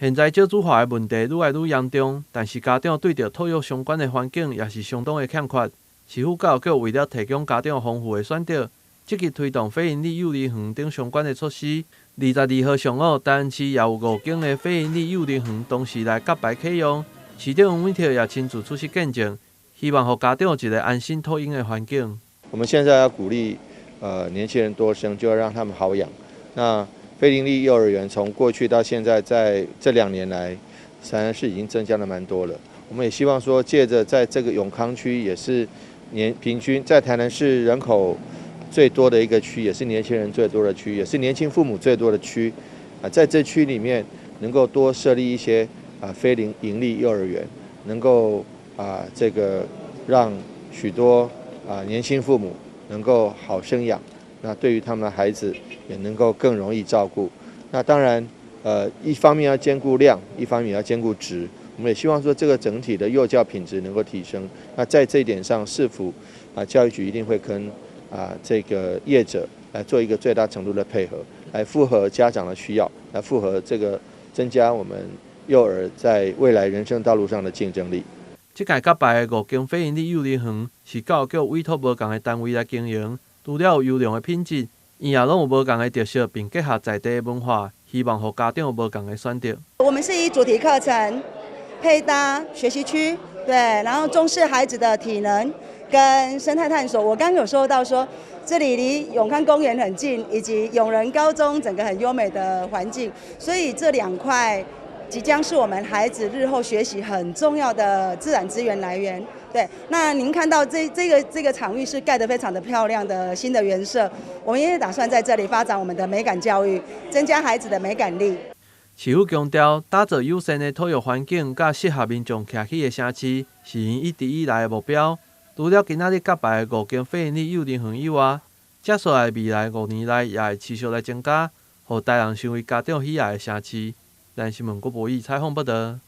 现在少子化的问题愈来愈严重，但是家长对着托育相关的环境也是相当的欠缺。市府教育局为了提供家长丰富的选择，积极推动非营利幼儿园等相关的措施。22号上午，台南市也有5间的非营利幼儿园同时来甲牌启用，市长黄伟哲也亲自出席见证，希望给家长一个安心托婴的环境。我们现在要鼓励年轻人多生，就要让他们好养。那非营利幼儿园从过去到现在，在这2年来，实在是已经增加了蛮多了。我们也希望说，借着在这个永康区，也是平均在台南市人口最多的一个区，也是年轻人最多的区，也是年轻父母最多的区。在这区里面，能够多设立一些非营利幼儿园，能够这个让许多年轻父母能够好生养。那对于他们的孩子也能够更容易照顾。那当然，一方面要兼顾量，一方面也要兼顾质。我们也希望说，这个整体的幼教品质能够提升。那在这一点上，市府教育局一定会跟这个业者来做一个最大程度的配合，来符合家长的需要，来符合这个增加我们幼儿在未来人生道路上的竞争力。这届甲牌的5间非营利幼儿园是教育局委托无同的单位来经营。除了有优良的品质，伊也拢有无同的特色，并结合在地的文化，希望给家长有无同的选择。我们是以主题课程、配搭学习区，对，然后重视孩子的体能跟生态探索。我刚有说到说，这里离永康公园很近，以及永仁高中整个很优美的环境，所以这2块即将是我们孩子日后学习很重要的自然资源来源。对，那您看到这个场域是盖得非常的漂亮的新的园舍，我们也打算在这里发展我们的美感教育，增加孩子的美感力。市府强调，打造友善的托育环境，甲适合民众徛起的城市，是因一直以来的目标。除了今仔日甲牌的5间非营利幼儿园以外，接下来未来5年内也会持续来增加，让台南成为家长喜爱的城市。咱新闻郭博义采访报道。